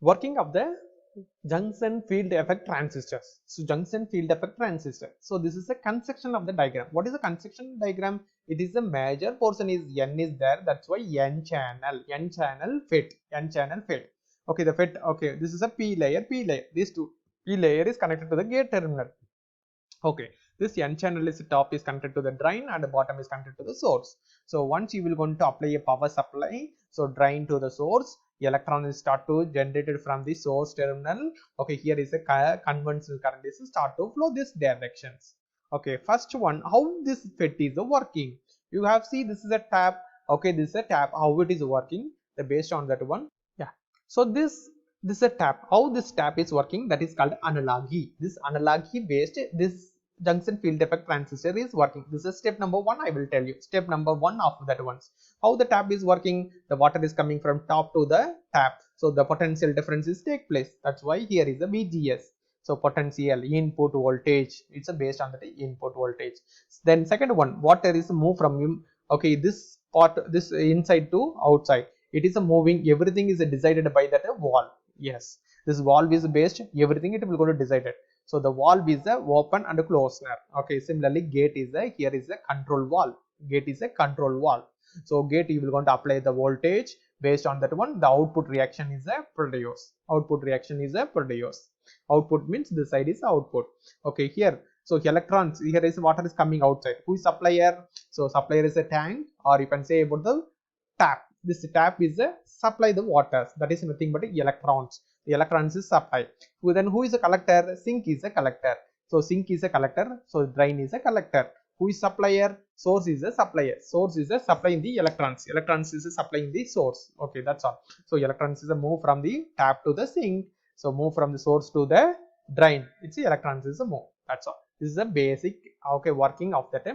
Working of the junction field effect transistors. So junction field effect transistor. So this is a construction of the diagram. What is the construction diagram? It is a major portion is N is there. That's why N channel FET, N channel FET. Okay, the FET. Okay, this is a P layer, P layer. These two P layer is connected to the gate terminal. Okay, this N channel is top is connected to the drain and the bottom is connected to the source. So once you will going to apply a power supply, so drain to the source, electron is start to generated from the source terminal. Okay, here is a conventional current is start to flow this directions. Okay, first one, how this FET is working? You have see this is a tap. Okay, this is a tap. How it is working? The based on that one. Yeah. So this is a tap. How this tap is working? That is called analogy. This analogy based this junction field effect transistor is working. This is step number 1. I will tell you. Step number 1 of that ones. How the tap is working? The water is coming from top to the tap. So the potential differences take place. That's why here is the VGS. So potential input voltage. It's based on the input voltage. Then second one, water is move from this part this inside to outside. It is a moving. Everything is decided by that wall. Yes, this valve is based. Everything it will go to decided. So the valve is a open and a closer. Okay, similarly gate is a here is a control valve. Gate is a control valve. So gate you will going to apply the voltage based on that one. The output reaction is a produce. Output reaction is a produce. Output means this side is output. Okay, here so electrons here is water is coming outside. Who is supplier? So supplier is a tank, or you can say about the tap. This tap is a supply the water. That is nothing but electrons. The electrons is supply. Then who is a collector? Sink is a collector. So sink is a collector. So drain is a collector. Who is supplier? Source is a supplier. Source is a supplying the electrons. Electrons is a supplying the source. Okay, that's all. So electrons is a move from the tap to the sink. So move from the source to the drain. It's the electrons is a move. That's all. This is a basic okay working of that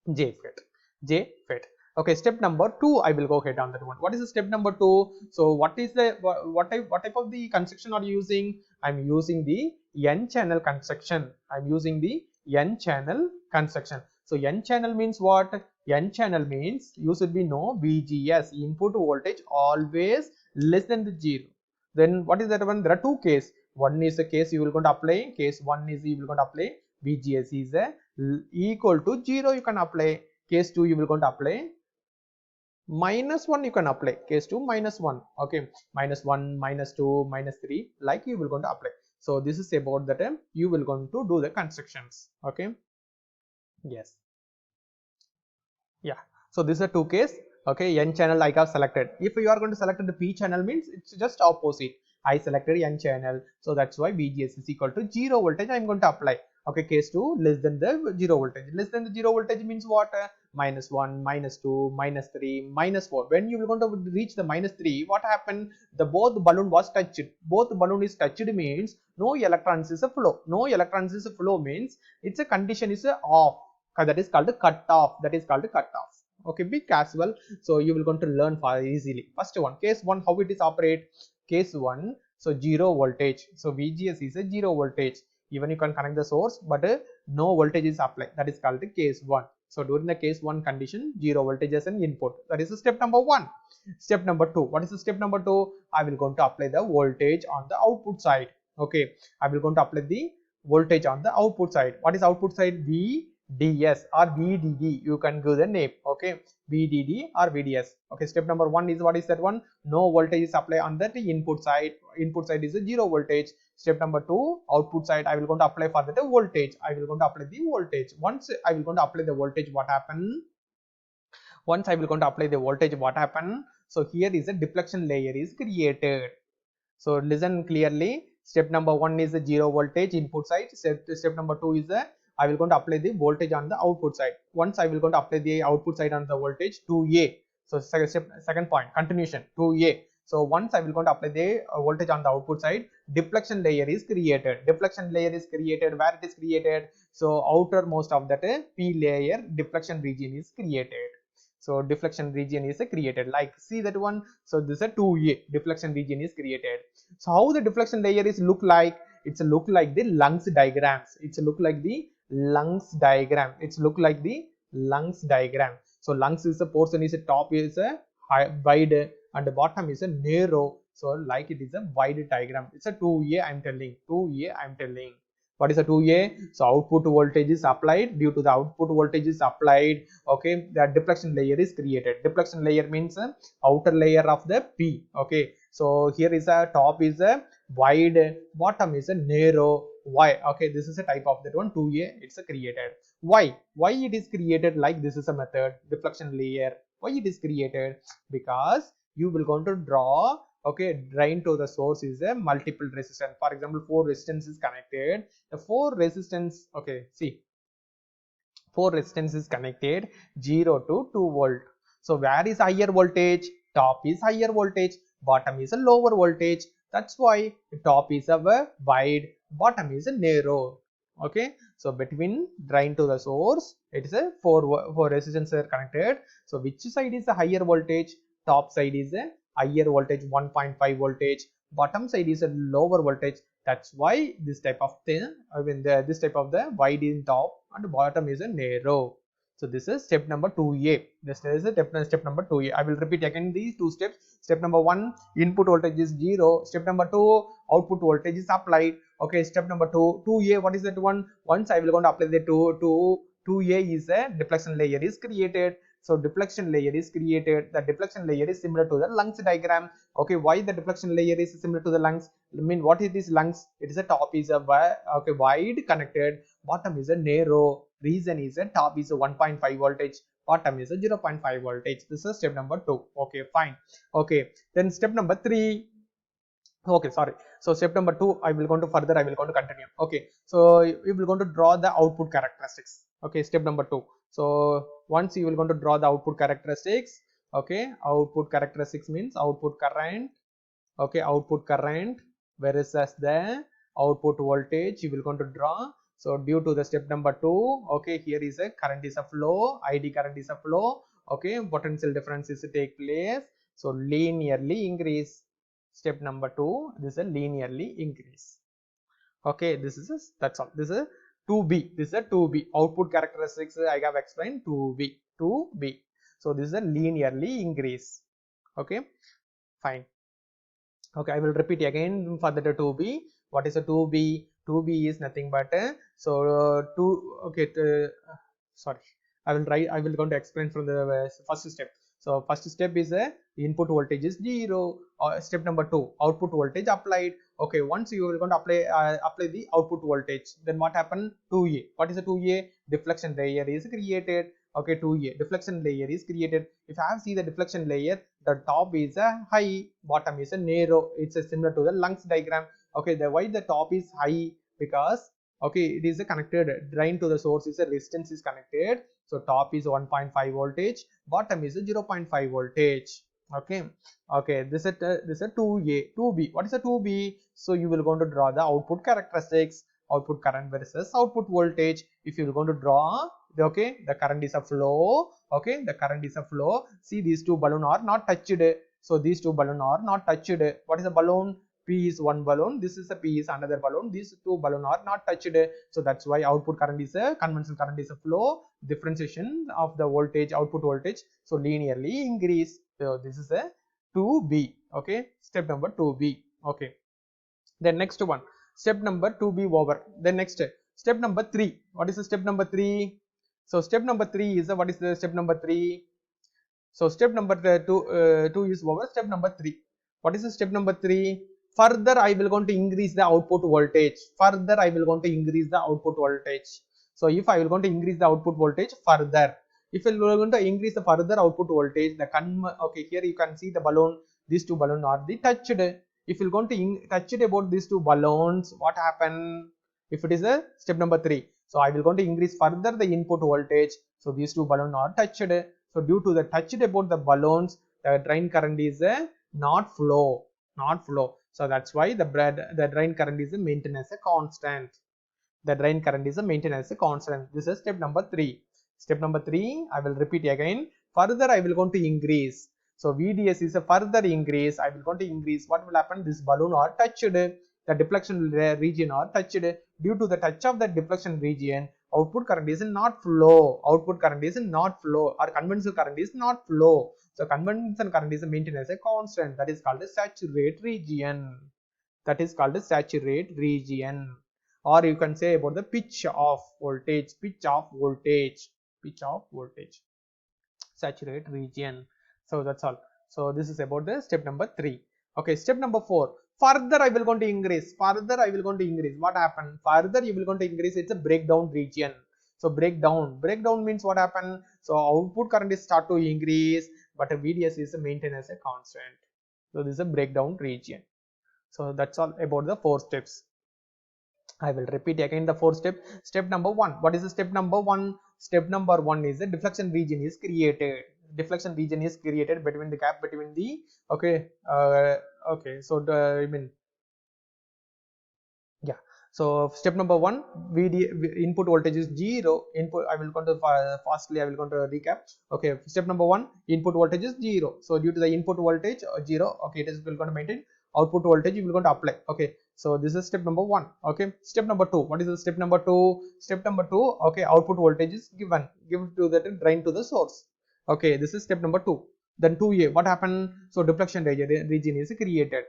JFET. JFET. Okay, step number 2. I will go ahead on that one. What is the step number 2? So what is the what type of the construction are you using? I'm using the N channel construction. I'm using the N channel construction. So N channel means what? N channel means you should be know VGS input voltage always less than the 0. Then what is that one? There are two cases. One is the case you will going to apply. Case 1 is you will going to apply VGS is equal to 0. You can apply. Case 2 you will going to apply -1. You can apply. Case 2 -1. Okay, -1, -2, -3 like you will going to apply. So this is about the time you will going to do the constructions. Okay. Yes. Yeah. So this is a two case. Okay, N channel I have selected. If you are going to select the P channel means it's just opposite. I selected N channel. So that's why VGS is equal to 0 voltage. I am going to apply. Okay, case 2 less than the 0 voltage. Less than the 0 voltage means what? -1, -2, -3, -4. When you will going to reach the -3, what happened? The both balloon was touched. Both balloon is touched means no electrons is a flow. No electrons is a flow means it's a condition is a off. That is called a cut off. That is called a cut off. Okay, be casual. So you will going to learn for easily. First one, case 1, how it is operate? Case 1, so 0 voltage. So VGS is a 0 voltage. Even you can connect the source, but no voltage is applied. That is called the case 1. So during the case 1 condition, 0 voltage as an input. That is the step number 1. Step number 2. What is the step number 2? I will going to apply the voltage on the output side. Okay, I will going to apply the voltage on the output side. What is output side? VDS or VDD. You can give the name. Okay, VDD or VDS. Okay, step number 1 is what is that one? No voltage is applied on the input side. Input side is a 0 voltage. Step number 2, output side I will going to apply for the voltage. I will going to apply the voltage. Once I will going to apply the voltage, what happen? Once I will going to apply the voltage, what happen? So here is a deflection layer is created. So listen clearly. Step number 1 is the 0 voltage input side. Step number 2 is the I will going to apply the voltage on the output side. Once I will going to apply the output side on the voltage 2A. So second point, continuation 2A. So once I will going to apply the voltage on the output side, deflection layer is created. Deflection layer is created. Where it is created? So outermost of that P layer deflection region is created. So deflection region is created. Like see that one. So this is a 2A deflection region is created. So how the deflection layer is look like? It's a look like the lungs diagrams. It's a look like the lungs diagram. It's look like the lungs diagram. So lungs is a portion is a top is a high, wide and the bottom is a narrow. So like it is a wide diagram. It's a 2A. I'm telling 2A. I'm telling. What is a 2A? So output voltage is applied. Due to the output voltage is applied, okay, the deflection layer is created. Deflection layer means outer layer of the P. Okay, so here is a top is a wide, bottom is a narrow. Why? Okay, this is a type of that one 2A. It's a created. Why it is created like this is a method deflection layer? Why it is created? Because you will going to draw, okay, drain to the source is a multiple resistance. For example, 4 resistance is connected. The 4 resistance, okay, see, 4 resistance is connected 0 to 2 volt. So where is higher voltage? Top is higher voltage, bottom is a lower voltage. That's why top is a wide, bottom is a narrow. Okay, so between drain to the source, it is a 4 resistance are connected. So which side is the higher voltage? Top side is a higher voltage 1.5 voltage, bottom side is a lower voltage. That's why this type of thing, I mean this type of the wide in top and bottom is a narrow. So this is step number 2A. This is step number 2A. I will repeat again these 2 steps. Step number 1, input voltage is 0. Step number 2, output voltage is applied. Okay, step number 2, 2A, what is that one? Once I will going to apply the 2A is a deflection layer is created. So deflection layer is created. The deflection layer is similar to the lungs diagram. Okay, why the deflection layer is similar to the lungs? I mean, what is this lungs? It is a top is a wide connected, bottom is a narrow. Reason is a top is a 1.5 voltage, bottom is a 0.5 voltage. This is step number 2. Okay, fine. Okay, then step number 3. Okay, sorry. So step number 2, I will go to further. I will go to continue. Okay, so we will going to draw the output characteristics. Okay, step number 2. So once you will going to draw the output characteristics. Okay, output characteristics means output current. Okay, output current whereas the output voltage you will going to draw. So due to the step number 2, okay, here is a current is a flow, ID current is a flow. Okay, potential difference is to take place. So linearly increase. Step number 2, this is a linearly increase. Okay, this is that's all. This is a 2B. This is a 2B. Output characteristics I have explained 2B. 2B. So this is a linearly increase. Okay, fine. Okay, I will repeat again for the 2B. What is a 2B? 2B is nothing but sorry. I will going to explain from the first step. So first step is input voltage is 0. Step number 2, output voltage applied. Okay, once you are going to apply the output voltage, then what happened? 2A. What is a 2A? Deflection layer is created. Okay, 2A deflection layer is created. If I have see the deflection layer, the top is a high, bottom is a narrow. It's similar to the lungs diagram. Okay, why the top is high? Because okay, it is a connected drain to the source is a resistance is connected. So top is 1.5 voltage, bottom is a 0.5 voltage. Okay, okay, this is a 2A. 2B. What is a 2B? So you will going to draw the output characteristics, output current versus output voltage. If you are going to draw, okay, the current is a flow. Okay, the current is a flow. See, these two balloons are not touched. So these two balloons are not touched. What is a balloon? P is one balloon, this is a P is another balloon, these two balloons are not touched. So that's why output current is a conventional current is a flow, differentiation of the voltage, output voltage, so linearly increase. So this is a 2B. Okay, step number 2B. Okay, then next one, step number 2B over. Then next step number 3. What is the step number 3? So step number 3 is what is the step number 3? So step number 2 is over. Step number 3. What is the step number 3? Further I will going to increase the output voltage. Further I will going to increase the output voltage. So if I will going to increase the output voltage further, if I will going to increase the further output voltage, okay, here you can see the balloon. These two balloons are the touched. If you are going to touch it about these two balloons, what happen? If it is a step number 3, so I will going to increase further the input voltage. So these two balloons are touched. So due to the touched about the balloons, the drain current is not flow. So that's why the drain current is maintained as a constant. The drain current is maintained as a constant. This is step number 3. Step number 3, I will repeat again. Further I will going to increase. So VDS is a further increase. I will going to increase. What will happen? This balloon are touched. The deflection region are touched. Due to the touch of the deflection region, output current is not flow. Output current is not flow. Or conventional current is not flow. So convention current is maintained as a constant, that is called a saturate region. That is called a saturate region. Or you can say about the pitch of voltage, saturate region. So that's all. So this is about the step number 3. Okay, step number 4. Further I will going to increase. What happened? Further you will going to increase. It's a breakdown region. So breakdown means what happened? So output current is start to increase, but a VDS is maintained as a constant. So this is a breakdown region. So that's all about the 4 steps. I will repeat again the 4 step. Step number 1. What is the step number 1? Step number 1 is the deflection region is created. Deflection region is created between the gap between the okay. So the yeah. So step number 1, input voltage is 0. Input, I will going to fastly I will going to recap. Okay, step number 1, input voltage is 0. So due to the input voltage 0, okay, it is will going to maintain. Output voltage you will going to apply. Okay, so this is step number 1. Okay, step number 2. What is the step number 2? Step number 2. Okay, output voltage is given to the drain to the source. Okay, this is step number 2. Then 2a, what happened? So deflection region is created.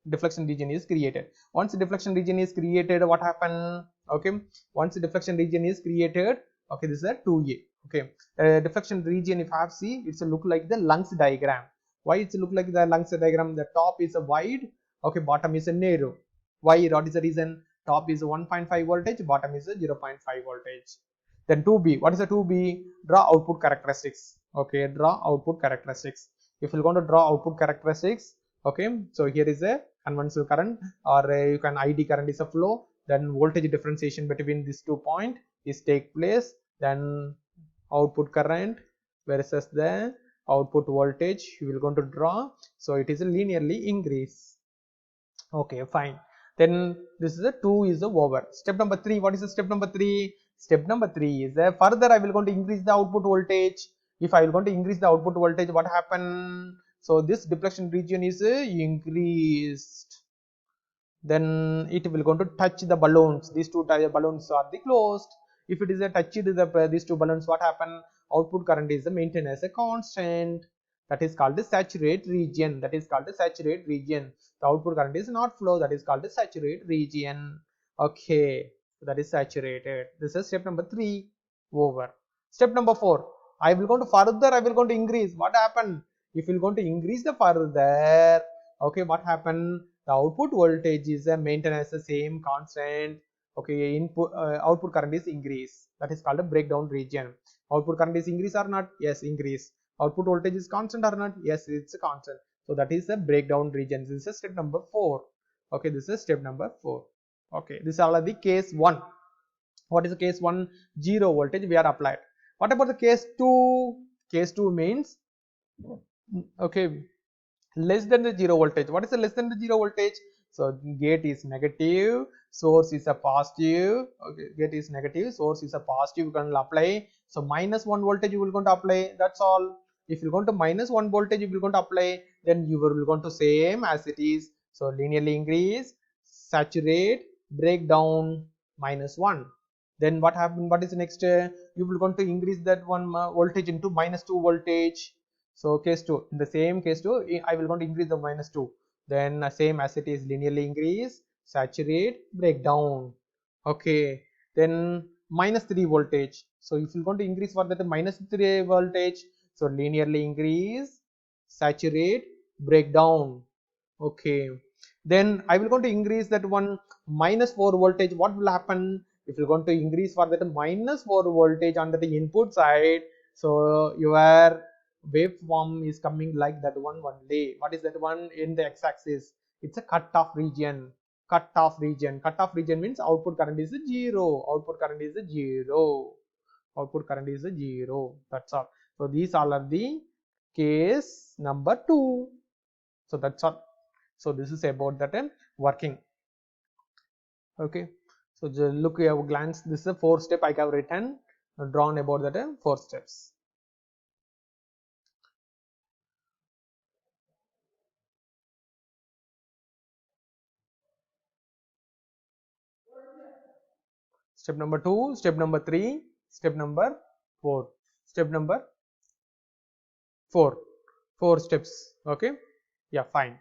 Deflection region is created. Once the deflection region is created, what happened? Okay, once the deflection region is created, okay, this is a 2a. Okay, deflection region, if I have see, it's a look like the lungs diagram. Why it's look like the lungs diagram? The top is a wide, okay, bottom is a narrow. Why? What is the reason? Top is 1.5 voltage, bottom is a 0.5 voltage. Then 2b, what is the 2b? Draw output characteristics. Okay, draw output characteristics. If you're going to draw output characteristics, okay, so here is a conventional current, or you can ID current is a flow. Then voltage differentiation between these 2 points is take place. Then output current versus the output voltage you will going to draw. So it is a linearly increase. Okay, fine. Then this is a 2 is a over. Step number 3. What is the step number 3? Step number 3 is a further I will going to increase the output voltage. If I will going to increase the output voltage, what happen? So this deflection region is increased. Then it will going to touch the balloons. These two balloons are the closed. If it is a touched these two balloons, what happen? Output current is maintained as a constant. That is called the saturate region. The output current is not flow. That is called the saturate region. Okay, that is saturated. This is step number 3 over. Step number 4. I will going to increase. What happened? If you are going to increase the further, okay, what happened? The output voltage is maintained as the same constant. Okay, output current is increase. That is called a breakdown region. Output current is increase or not? Yes, increase. Output voltage is constant or not? Yes, it's a constant. So that is the breakdown region. This is step number 4. Okay, this is step number 4. Okay, this is all the case 1. What is the case 1? 0 voltage we are applied. What about the case 2? Case 2 means, okay, less than the 0 voltage. What is the less than the 0 voltage? So gate is negative, source is a positive. Okay, gate is negative, source is a positive. You can apply. So minus 1 voltage you will going to apply. That's all. If you are going to minus 1 voltage you will going to apply, then you will going to same as it is. So linearly increase, saturate, break down, minus 1. Then what happened? What is the next? You will going to increase that one voltage into minus 2 voltage. So case 2, in the same case 2, I will going to increase the minus 2. Then same as it is, linearly increase, saturate, break down. Okay, then minus 3 voltage. So if you are going to increase for that minus 3 voltage, so linearly increase, saturate, break down. Okay, then I will going to increase that one minus 4 voltage. What will happen? If you are going to increase for that minus 4 voltage on the input side, so your waveform is coming like that one only. What is that one in the x-axis? It's a cut-off region. Cut-off region means output current is 0. Output current is 0. That's all. So these all are the case number 2. So that's all. So this is about that working. Okay, so just look, you have a glance. This is a 4 step I have written, drawn about that 4 steps. Step number 2, step number 3, step number 4, step number 4. 4 steps. Okay, yeah, fine.